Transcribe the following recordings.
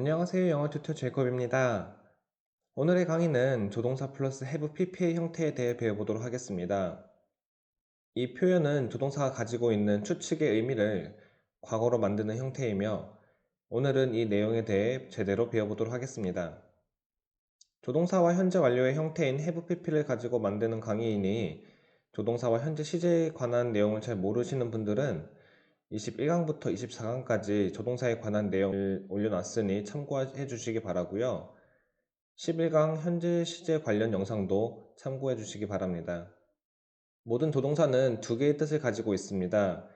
안녕하세요. 영어 튜터 제이콥입니다. 오늘의 강의는 조동사 플러스 have pp의 형태에 대해 배워보도록 하겠습니다. 이 표현은 조동사가 가지고 있는 추측의 의미를 과거로 만드는 형태이며 오늘은 이 내용에 대해 제대로 배워보도록 하겠습니다. 조동사와 현재 완료의 형태인 have pp를 가지고 만드는 강의이니 조동사와 현재 시제에 관한 내용을 잘 모르시는 분들은 21강부터 24강까지 조동사에 관한 내용을 올려놨으니 참고해 주시기 바라고요. 11강 현재 시제 관련 영상도 참고해 주시기 바랍니다. 모든 조동사는 두 개의 뜻을 가지고 있습니다.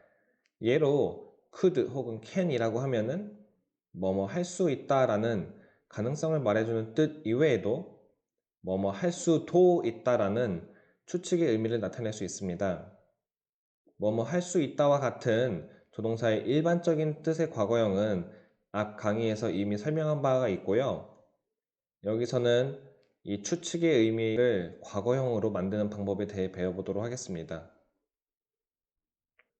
예로 could 혹은 can이라고 하면은 뭐뭐 할 수 있다 라는 가능성을 말해주는 뜻 이외에도 뭐뭐 할 수도 있다 라는 추측의 의미를 나타낼 수 있습니다. 뭐뭐 할 수 있다와 같은 조동사의 일반적인 뜻의 과거형은 앞 강의에서 이미 설명한 바가 있고요. 여기서는 이 추측의 의미를 과거형으로 만드는 방법에 대해 배워보도록 하겠습니다.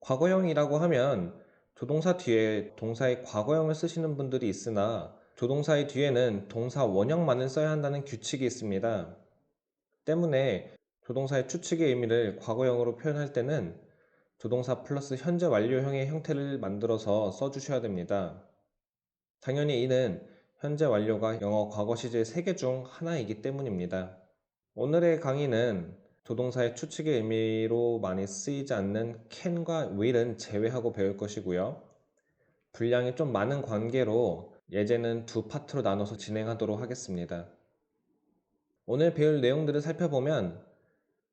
과거형이라고 하면 조동사 뒤에 동사의 과거형을 쓰시는 분들이 있으나 조동사의 뒤에는 동사 원형만을 써야 한다는 규칙이 있습니다. 때문에 조동사의 추측의 의미를 과거형으로 표현할 때는 조동사 플러스 현재 완료형의 형태를 만들어서 써주셔야 됩니다. 당연히 이는 현재 완료가 영어 과거 시제 3개 중 하나이기 때문입니다. 오늘의 강의는 조동사의 추측의 의미로 많이 쓰이지 않는 can과 will은 제외하고 배울 것이고요. 분량이 좀 많은 관계로 예제는 두 파트로 나눠서 진행하도록 하겠습니다. 오늘 배울 내용들을 살펴보면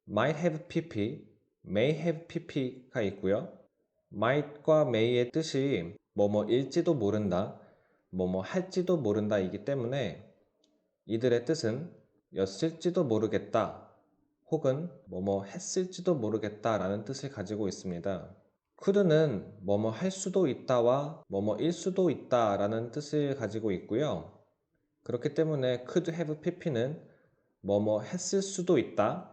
might have pp, may have pp가 있고요. might과 may의 뜻이 뭐뭐일지도 모른다, 뭐뭐 할지도 모른다 이기 때문에 이들의 뜻은 였을지도 모르겠다 혹은 뭐뭐 했을지도 모르겠다 라는 뜻을 가지고 있습니다. could는 뭐뭐 할 수도 있다와 뭐뭐일 수도 있다 라는 뜻을 가지고 있고요. 그렇기 때문에 could have pp는 뭐뭐 했을 수도 있다,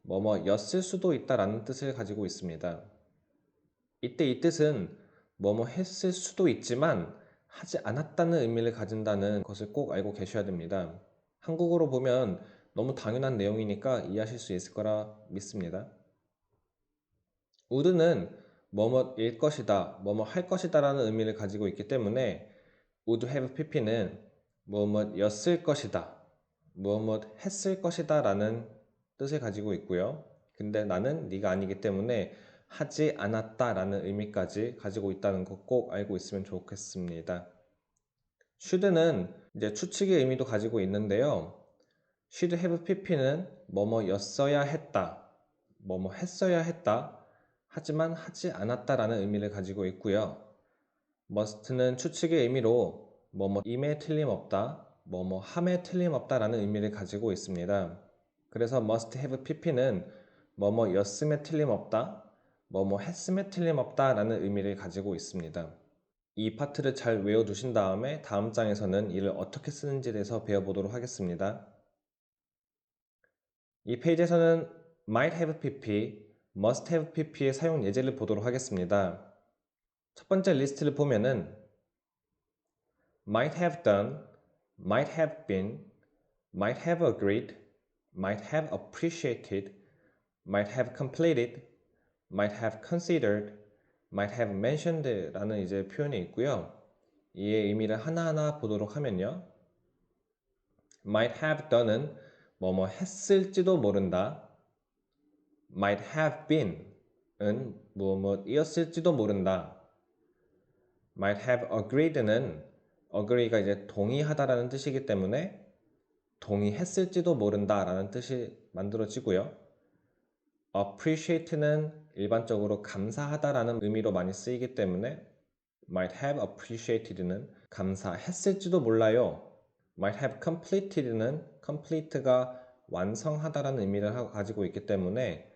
뭐뭐 였을 수도 있다 라는 뜻을 가지고 있습니다. 이때 이 뜻은 뭐뭐 했을 수도 있지만 하지 않았다는 의미를 가진다는 것을 꼭 알고 계셔야 됩니다. 한국어로 보면 너무 당연한 내용이니까 이해하실 수 있을 거라 믿습니다. would는 뭐뭐일 것이다, 뭐뭐 할 것이다 라는 의미를 가지고 있기 때문에 would have pp는 뭐뭐였을 것이다, 뭐뭐 했을 것이다 라는 뜻을 가지고 있고요. 근데 나는 네가 아니기 때문에 하지 않았다 라는 의미까지 가지고 있다는 거 꼭 알고 있으면 좋겠습니다. should는 이제 추측의 의미도 가지고 있는데요. should have pp는 뭐뭐였어야 했다, 뭐뭐 했어야 했다, 하지만 하지 않았다 라는 의미를 가지고 있고요. must는 추측의 의미로 뭐뭐임에 틀림없다, 뭐뭐함에 틀림없다 라는 의미를 가지고 있습니다. 그래서 must have pp는 뭐뭐였음에 틀림없다, 뭐뭐 했음에 틀림없다 라는 의미를 가지고 있습니다. 이 파트를 잘 외워두신 다음에 다음 장에서는 이를 어떻게 쓰는지에 대해서 배워보도록 하겠습니다. 이 페이지에서는 might have pp, must have pp의 사용 예제를 보도록 하겠습니다. 첫 번째 리스트를 보면은 might have done, might have been, might have agreed, might have appreciated, might have completed, might have considered, might have mentioned 라는 이제 표현이 있고요. 이의 의미를 하나하나 보도록 하면요. might have done은 뭐뭐 했을지도 모른다. might have been은 뭐뭐이었을지도 모른다. might have agreed는 agree가 이제 동의하다라는 뜻이기 때문에 동의했을지도 모른다 라는 뜻이 만들어지고요. appreciate는 일반적으로 감사하다라는 의미로 많이 쓰이기 때문에 might have appreciated는 감사했을지도 몰라요. might have completed는 complete가 완성하다라는 의미를 가지고 있기 때문에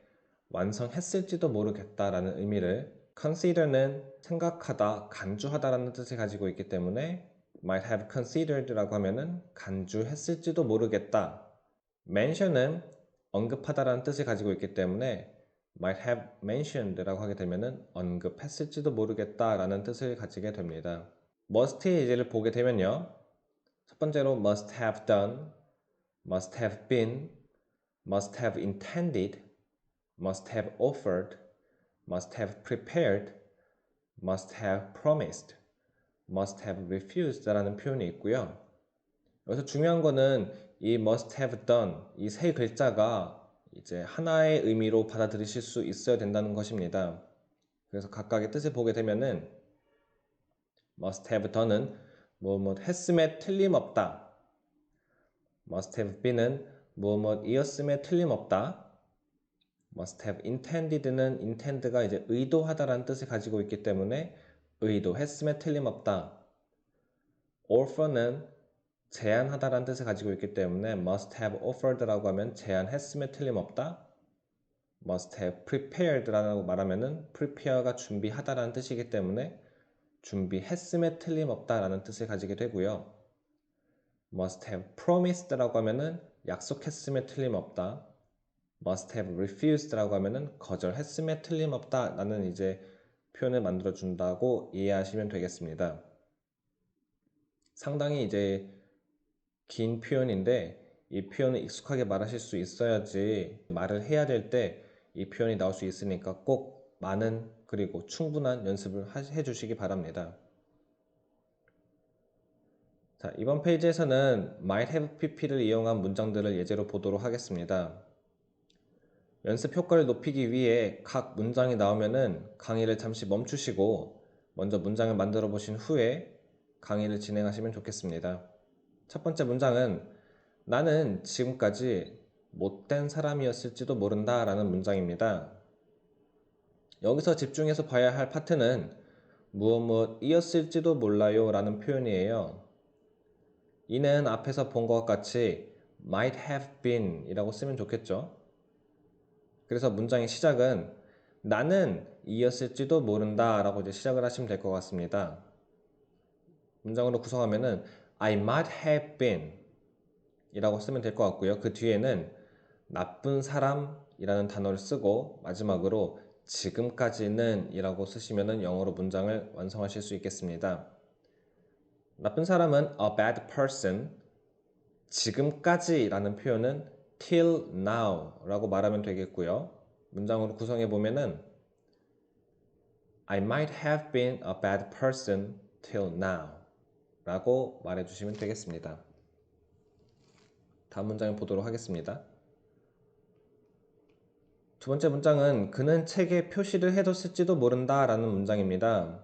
완성했을지도 모르겠다라는 의미를 consider는 생각하다, 간주하다라는 뜻을 가지고 있기 때문에 might have considered라고 하면은 간주했을지도 모르겠다. mention은 언급하다라는 뜻을 가지고 있기 때문에 might have mentioned라고 하게 되면은 언급했을지도 모르겠다라는 뜻을 가지게 됩니다. must의 예제를 보게 되면요. 번째로 must have done, must have been, must have intended, must have offered, must have prepared, must have promised, must have refused 라는 표현이 있고요. 여기서 중요한 거는 이 must have done 이 세 글자가 이제 하나의 의미로 받아들이실 수 있어야 된다는 것입니다. 그래서 각각의 뜻을 보게 되면은 must have done은 뭐뭐 했음에 틀림없다. must have been은 뭐뭐이었음에 틀림없다. must have intended는 intend가 이제 의도하다라는 뜻을 가지고 있기 때문에 의도했음에 틀림없다. offer는 제안하다라는 뜻을 가지고 있기 때문에 must have offered라고 하면 제안했음에 틀림없다. must have prepared라고 말하면은 prepare가 준비하다라는 뜻이기 때문에 준비했음에 틀림없다라는 뜻을 가지게 되고요. must have promised라고 하면은 약속했음에 틀림없다. must have refused라고 하면은 거절했음에 틀림없다라는 이제 표현을 만들어 준다고 이해하시면 되겠습니다. 상당히 이제 긴 표현인데 이 표현을 익숙하게 말하실 수 있어야지 말을 해야 될 때 이 표현이 나올 수 있으니까 꼭 많은 그리고 충분한 연습을 해 주시기 바랍니다. 자, 이번 페이지에서는 might have pp를 이용한 문장들을 예제로 보도록 하겠습니다. 연습 효과를 높이기 위해 각 문장이 나오면은 강의를 잠시 멈추시고 먼저 문장을 만들어 보신 후에 강의를 진행하시면 좋겠습니다. 첫 번째 문장은 나는 지금까지 못된 사람이었을지도 모른다 라는 문장입니다. 여기서 집중해서 봐야 할 파트는 무엇이었을지도 몰라요 라는 표현이에요. 이는 앞에서 본 것 같이 might have been 이라고 쓰면 좋겠죠. 그래서 문장의 시작은 나는 이었을지도 모른다 라고 이제 시작을 하시면 될 것 같습니다. 문장으로 구성하면은 I might have been 이라고 쓰면 될 것 같고요. 그 뒤에는 나쁜 사람이라는 단어를 쓰고 마지막으로 지금까지는 이라고 쓰시면 영어로 문장을 완성하실 수 있겠습니다. 나쁜 사람은 a bad person, 지금까지 라는 표현은 till now 라고 말하면 되겠고요. 문장으로 구성해 보면은 I might have been a bad person till now 라고 말해 주시면 되겠습니다. 다음 문장을 보도록 하겠습니다. 두 번째 문장은 그는 책에 표시를 해뒀을지도 모른다 라는 문장입니다.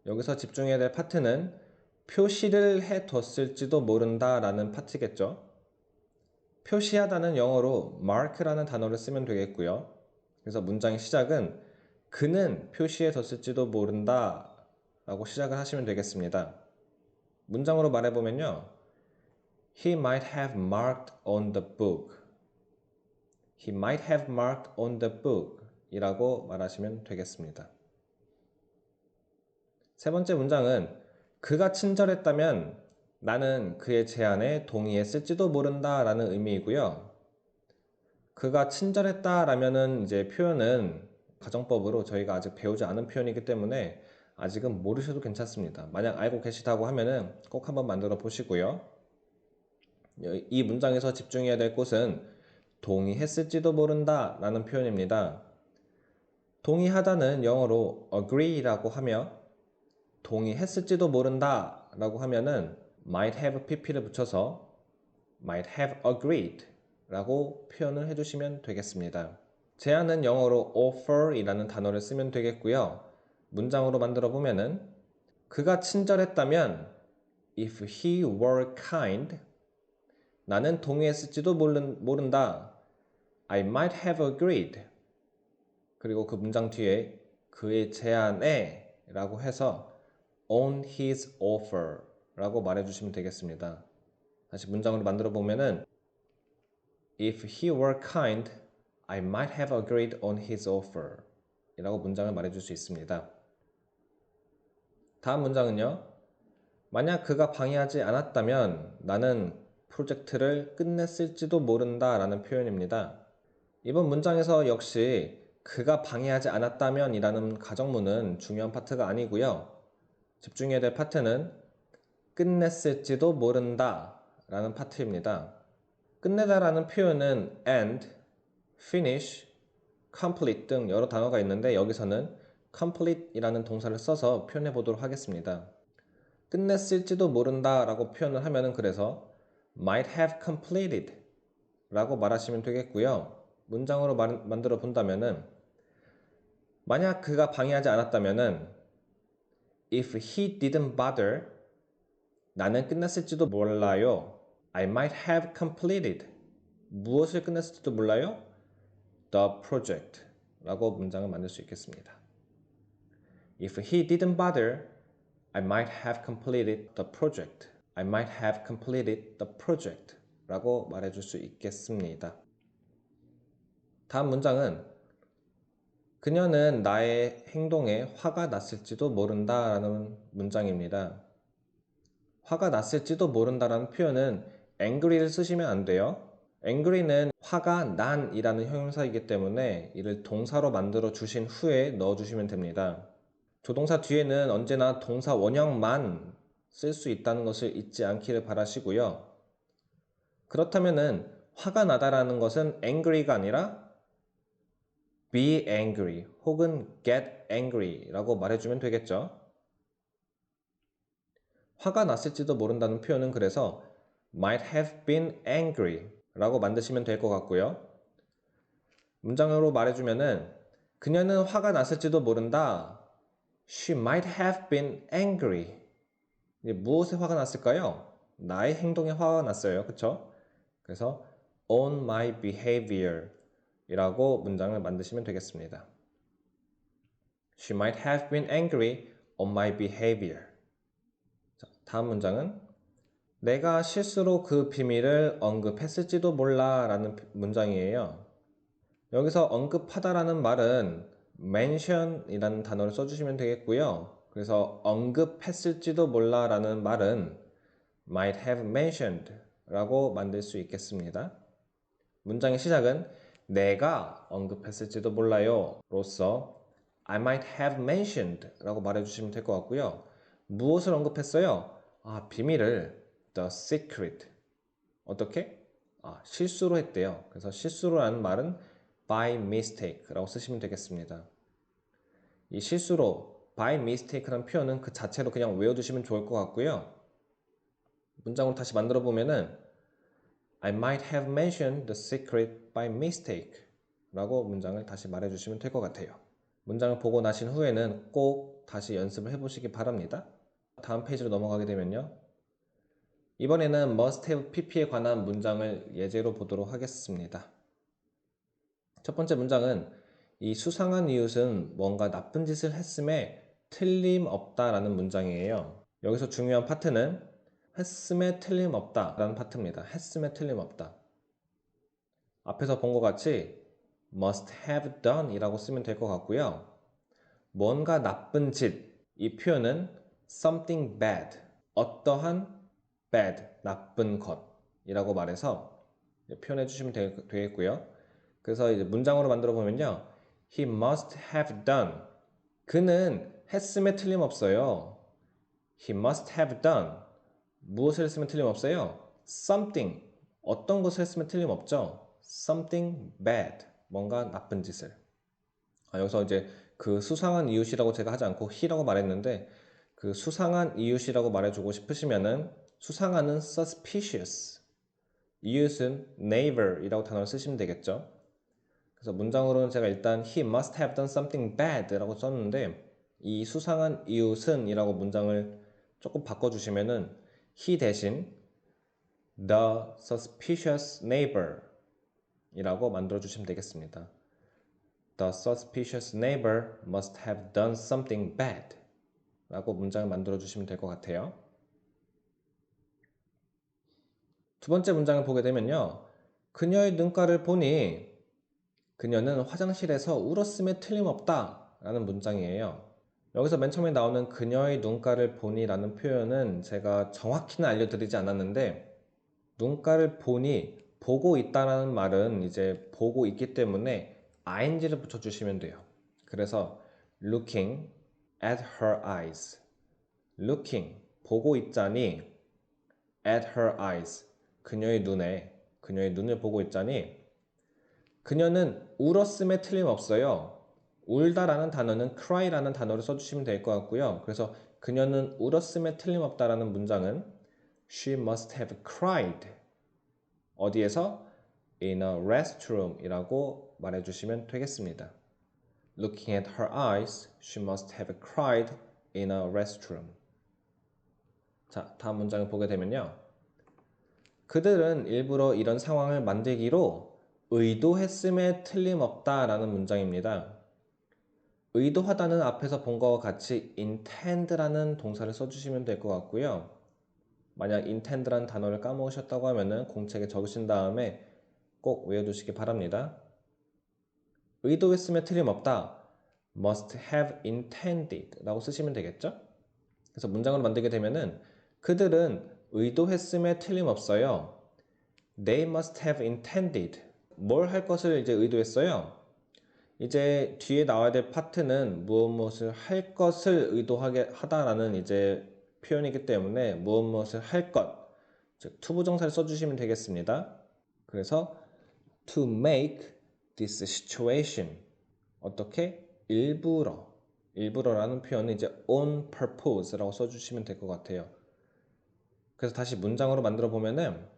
여기서 집중해야 될 파트는 표시를 해뒀을지도 모른다 라는 파트겠죠. 표시하다는 영어로 mark라는 단어를 쓰면 되겠고요. 그래서 문장의 시작은 그는 표시해뒀을지도 모른다 라고 시작을 하시면 되겠습니다. 문장으로 말해보면요. He might have marked on the book. He might have marked on the book 이라고 말하시면 되겠습니다. 세 번째 문장은 그가 친절했다면 나는 그의 제안에 동의했을지도 모른다 라는 의미이고요. 그가 친절했다 라면은 이제 표현은 가정법으로 저희가 아직 배우지 않은 표현이기 때문에 아직은 모르셔도 괜찮습니다. 만약 알고 계시다고 하면은 꼭 한번 만들어 보시고요. 이 문장에서 집중해야 될 곳은 동의했을지도 모른다 라는 표현입니다. 동의하다는 영어로 agree라고 하며 동의했을지도 모른다 라고 하면은 might have pp를 붙여서 might have agreed 라고 표현을 해주시면 되겠습니다. 제안은 영어로 offer 이라는 단어를 쓰면 되겠고요. 문장으로 만들어 보면은 그가 친절했다면 if he were kind 나는 동의했을지도 모른다. I might have agreed. 그리고 그 문장 뒤에 그의 제안에 라고 해서 on his offer 라고 말해주시면 되겠습니다. 다시 문장으로 만들어 보면은 If he were kind, I might have agreed on his offer 이라고 문장을 말해줄 수 있습니다. 다음 문장은요. 만약 그가 방해하지 않았다면 나는 프로젝트를 끝냈을지도 모른다 라는 표현입니다. 이번 문장에서 역시 그가 방해하지 않았다면 이라는 가정문은 중요한 파트가 아니고요. 집중해야 될 파트는 끝냈을지도 모른다 라는 파트입니다. 끝내다 라는 표현은 end, finish, complete 등 여러 단어가 있는데 여기서는 complete 이라는 동사를 써서 표현해 보도록 하겠습니다. 끝냈을지도 모른다 라고 표현을 하면은 그래서 might have completed 라고 말하시면 되겠고요. 문장으로 만들어 본다면은 만약 그가 방해하지 않았다면은 if he didn't bother 나는 끝냈을지도 몰라요. I might have completed 무엇을 끝냈을지도 몰라요? The project 라고 문장을 만들 수 있겠습니다. If he didn't bother I might have completed the project. I might have completed the project 라고 말해줄 수 있겠습니다. 다음 문장은 그녀는 나의 행동에 화가 났을지도 모른다 라는 문장입니다. 화가 났을지도 모른다 라는 표현은 angry를 쓰시면 안 돼요. angry는 화가 난 이라는 형용사이기 때문에 이를 동사로 만들어 주신 후에 넣어 주시면 됩니다. 조동사 뒤에는 언제나 동사 원형만 쓸 수 있다는 것을 잊지 않기를 바라시고요. 그렇다면은 화가 나다라는 것은 angry가 아니라 be angry 혹은 get angry 라고 말해주면 되겠죠. 화가 났을지도 모른다는 표현은 그래서 might have been angry 라고 만드시면 될 것 같고요. 문장으로 말해주면은 그녀는 화가 났을지도 모른다. She might have been angry. 무엇에 화가 났을까요? 나의 행동에 화가 났어요. 그쵸? 그래서 on my behavior 이라고 문장을 만드시면 되겠습니다. She might have been angry on my behavior. 자, 다음 문장은 내가 실수로 그 비밀을 언급했을지도 몰라 라는 문장이에요. 여기서 언급하다라는 말은 mention 이라는 단어를 써주시면 되겠고요. 그래서 언급했을지도 몰라 라는 말은 might have mentioned 라고 만들 수 있겠습니다. 문장의 시작은 내가 언급했을지도 몰라요 로서 I might have mentioned 라고 말해주시면 될 것 같고요. 무엇을 언급했어요? 비밀을 the secret 어떻게? 실수로 했대요. 그래서 실수로라는 말은 by mistake 라고 쓰시면 되겠습니다. 이 실수로 by mistake라는 표현은 그 자체로 그냥 외워두시면 좋을 것 같고요. 문장으로 다시 만들어 보면은 I might have mentioned the secret by mistake 라고 문장을 다시 말해주시면 될 것 같아요. 문장을 보고 나신 후에는 꼭 다시 연습을 해보시기 바랍니다. 다음 페이지로 넘어가게 되면요. 이번에는 must have pp에 관한 문장을 예제로 보도록 하겠습니다. 첫 번째 문장은 이 수상한 이웃은 뭔가 나쁜 짓을 했음에 틀림없다 라는 문장이에요. 여기서 중요한 파트는 했음에 틀림없다 라는 파트입니다. 했음에 틀림없다. 앞에서 본 것 같이 must have done 이라고 쓰면 될 것 같고요. 뭔가 나쁜 짓, 이 표현은 something bad, 어떠한 bad, 나쁜 것이라고 말해서 표현해 주시면 되겠고요. 그래서 이제 문장으로 만들어 보면요. He must have done. 그는 했음에 틀림없어요. He must have done. 무엇을 했으면 틀림없어요? Something. 어떤 것을 했으면 틀림없죠. Something bad. 뭔가 나쁜 짓을. 여기서 이제 그 수상한 이웃이라고 제가 하지 않고 he라고 말했는데 그 수상한 이웃이라고 말해주고 싶으시면은 수상한은 suspicious. 이웃은 neighbor이라고 단어를 쓰시면 되겠죠. 그래서 문장으로는 제가 일단 he must have done something bad 라고 썼는데 이 수상한 이웃은 이라고 문장을 조금 바꿔주시면은 he 대신 the suspicious neighbor 이라고 만들어 주시면 되겠습니다. The suspicious neighbor must have done something bad 라고 문장을 만들어 주시면 될 것 같아요. 두 번째 문장을 보게 되면요. 그녀의 눈가를 보니 그녀는 화장실에서 울었음에 틀림없다 라는 문장이에요. 여기서 맨 처음에 나오는 그녀의 눈가를 보니 라는 표현은 제가 정확히는 알려드리지 않았는데 눈가를 보니 보고 있다라는 말은 이제 보고 있기 때문에 ing를 붙여주시면 돼요. 그래서 looking at her eyes looking 보고 있자니 at her eyes 그녀의 눈을 보고 있자니 그녀는 울었음에 틀림없어요. 울다라는 단어는 cry라는 단어를 써주시면 될 것 같고요. 그래서 그녀는 울었음에 틀림없다라는 문장은 She must have cried. 어디에서? In a restroom 이라고 말해주시면 되겠습니다. Looking at her eyes, she must have cried in a restroom. 자, 다음 문장을 보게 되면요. 그들은 일부러 이런 상황을 만들기로 의도했음에 틀림없다라는 문장입니다. 의도하다는 앞에서 본 것과 같이 intend라는 동사를 써주시면 될 것 같고요. 만약 intend라는 단어를 까먹으셨다고 하면은 공책에 적으신 다음에 꼭 외워두시기 바랍니다. 의도했음에 틀림없다. must have intended 라고 쓰시면 되겠죠? 그래서 문장으로 만들게 되면은 그들은 의도했음에 틀림없어요. They must have intended. 뭘 할 것을 이제 의도했어요? 이제 뒤에 나와야 될 파트는 무엇을 할 것을 의도하게 하다라는 이제 표현이기 때문에 무엇을 할 것, 즉 투부정사를 써주시면 되겠습니다. 그래서 to make this situation 어떻게? 일부러라는 표현은 이제 on purpose라고 써주시면 될 것 같아요. 그래서 다시 문장으로 만들어 보면은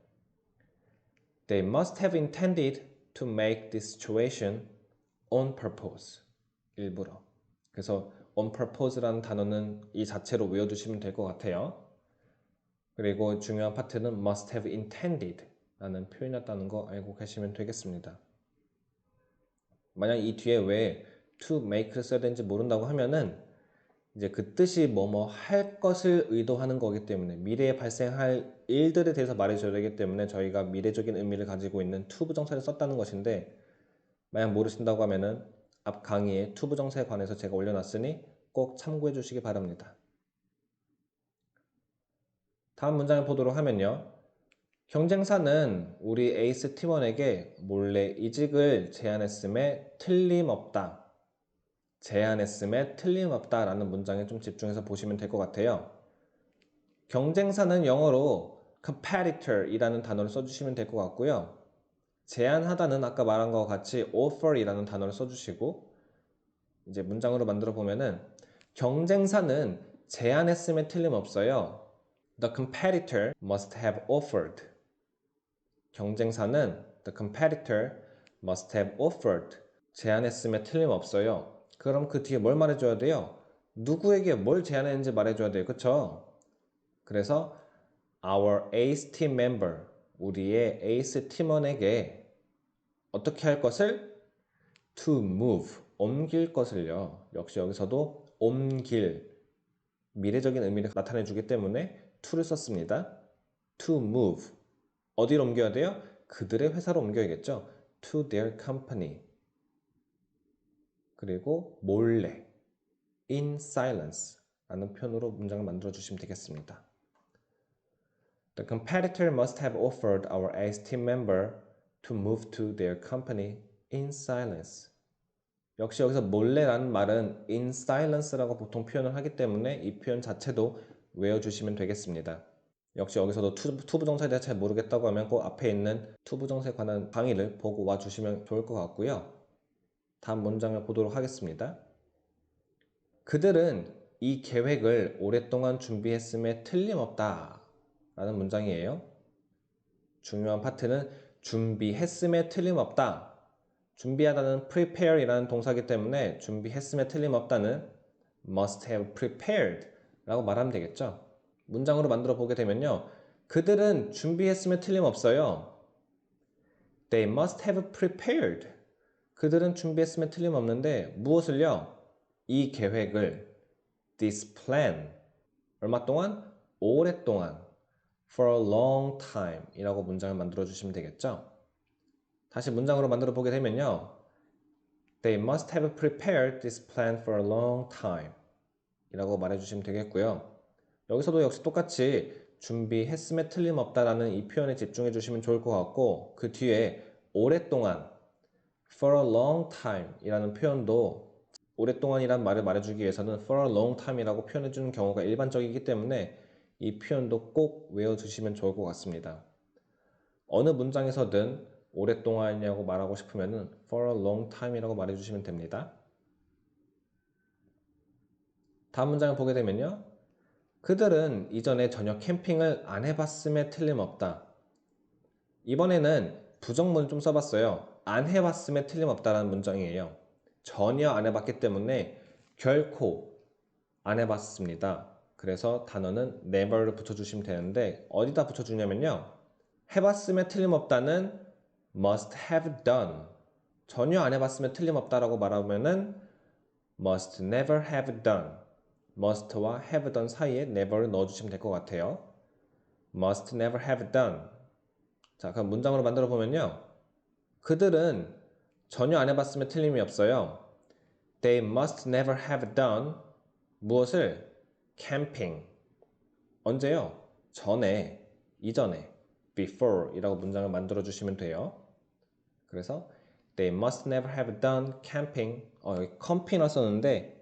They must have intended to make this situation on purpose. 일부러. 그래서 on purpose라는 단어는 이 자체로 외워두시면 될 것 같아요. 그리고 중요한 파트는 must have intended 라는 표현이었다는 거 알고 계시면 되겠습니다. 만약 이 뒤에 왜 to make를 써야 되는지 모른다고 하면은 이제 그 뜻이 뭐뭐 할 것을 의도하는 거기 때문에 미래에 발생할 일들에 대해서 말해줘야 되기 때문에 저희가 미래적인 의미를 가지고 있는 to 부정사를 썼다는 것인데 만약 모르신다고 하면은 앞 강의에 to 부정사에 관해서 제가 올려놨으니 꼭 참고해 주시기 바랍니다. 다음 문장을 보도록 하면요. 경쟁사는 우리 에이스 팀원에게 몰래 이직을 제안했음에 틀림없다. 제안했음에 틀림없다 라는 문장에 좀 집중해서 보시면 될 것 같아요. 경쟁사는 영어로 competitor 이라는 단어를 써주시면 될 것 같고요. 제안하다는 아까 말한 것과 같이 offer 이라는 단어를 써주시고 이제 문장으로 만들어 보면은 경쟁사는 제안했음에 틀림없어요. The competitor must have offered. 경쟁사는 the competitor must have offered. 제안했음에 틀림없어요. 그럼 그 뒤에 뭘 말해줘야 돼요? 누구에게 뭘 제안했는지 말해줘야 돼요. 그쵸? 그래서 our ace team member, 우리의 에이스 팀원에게 어떻게 할 것을? to move, 옮길 것을요. 역시 여기서도 옮길, 미래적인 의미를 나타내 주기 때문에 to를 썼습니다. to move, 어디로 옮겨야 돼요? 그들의 회사로 옮겨야겠죠. to their company. 그리고 몰래, in silence 라는 표현으로 문장을 만들어 주시면 되겠습니다. The competitor must have offered our ace team member to move to their company in silence. 역시 여기서 몰래라는 말은 in silence라고 보통 표현을 하기 때문에 이 표현 자체도 외워주시면 되겠습니다. 역시 여기서도 투부정사에 대해 잘 모르겠다고 하면 그 앞에 있는 투부정사에 관한 강의를 보고 와주시면 좋을 것 같고요. 다음 문장을 보도록 하겠습니다. 그들은 이 계획을 오랫동안 준비했음에 틀림없다 라는 문장이에요. 중요한 파트는 준비했음에 틀림없다. 준비하다는 prepare 이라는 동사이기 때문에 준비했음에 틀림없다는 must have prepared 라고 말하면 되겠죠. 문장으로 만들어 보게 되면요. 그들은 준비했음에 틀림없어요. They must have prepared. 그들은 준비했음에 틀림없는데 무엇을요? 이 계획을 this plan 얼마 동안? 오랫동안 for a long time 이라고 문장을 만들어 주시면 되겠죠. 다시 문장으로 만들어 보게 되면요. They must have prepared this plan for a long time 이라고 말해 주시면 되겠고요. 여기서도 역시 똑같이 준비했음에 틀림없다라는 이 표현에 집중해 주시면 좋을 것 같고 그 뒤에 오랫동안 for a long time 이라는 표현도 오랫동안이란 말을 말해주기 위해서는 for a long time 이라고 표현해 주는 경우가 일반적이기 때문에 이 표현도 꼭 외워두시면 좋을 것 같습니다. 어느 문장에서든 오랫동안이라고 말하고 싶으면 for a long time이라고 말해주시면 됩니다. 다음 문장을 보게 되면요. 그들은 이전에 전혀 캠핑을 안 해봤음에 틀림없다. 이번에는 부정문을 좀 써봤어요. 안 해봤음에 틀림없다라는 문장이에요. 전혀 안 해봤기 때문에 결코 안 해봤습니다. 그래서 단어는 never를 붙여주시면 되는데 어디다 붙여주냐면요. 해봤음에 틀림없다는 must have done. 전혀 안 해봤으면 틀림없다라고 말하면은 must never have done. must와 have done 사이에 never를 넣어주시면 될 것 같아요. must never have done. 자, 그럼 문장으로 만들어 보면요. 그들은 전혀 안 해봤으면 틀림이 없어요. They must never have done 무엇을? camping. 언제요? 전에, 이전에, before 이라고 문장을 만들어 주시면 돼요. 그래서 They must never have done camping. 여기 camping을 썼는데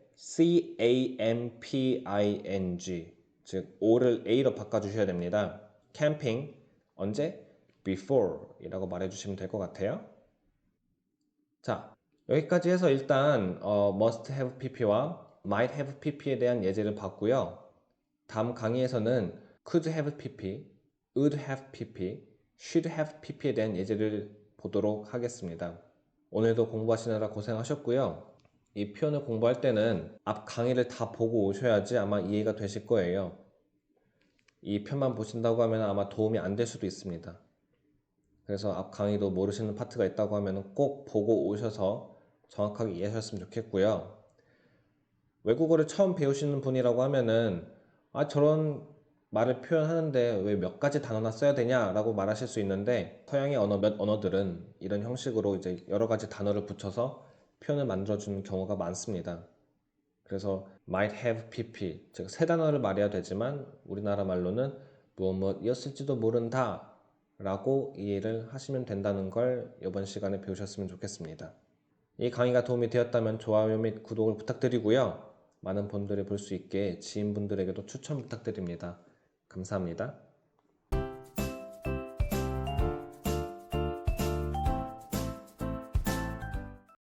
camping 즉 O를 A로 바꿔주셔야 됩니다. camping 언제? before 이라고 말해주시면 될 것 같아요. 자, 여기까지 해서 일단 must have pp와 might have pp에 대한 예제를 봤고요. 다음 강의에서는 could have pp, would have pp, should have pp에 대한 예제를 보도록 하겠습니다. 오늘도 공부하시느라 고생하셨고요. 이 표현을 공부할 때는 앞 강의를 다 보고 오셔야지 아마 이해가 되실 거예요. 이 편만 보신다고 하면 아마 도움이 안 될 수도 있습니다. 그래서 앞 강의도 모르시는 파트가 있다고 하면 꼭 보고 오셔서 정확하게 이해하셨으면 좋겠고요. 외국어를 처음 배우시는 분이라고 하면은 저런 말을 표현하는데 왜 몇 가지 단어나 써야 되냐라고 말하실 수 있는데 서양의 몇 언어들은 이런 형식으로 이제 여러 가지 단어를 붙여서 표현을 만들어주는 경우가 많습니다. 그래서 might have pp 즉 세 단어를 말해야 되지만 우리나라 말로는 무엇이었을지도 모른다 라고 이해를 하시면 된다는 걸 이번 시간에 배우셨으면 좋겠습니다. 이 강의가 도움이 되었다면 좋아요 및 구독을 부탁드리고요. 많은 분들이 볼 수 있게 지인분들에게도 추천 부탁드립니다. 감사합니다.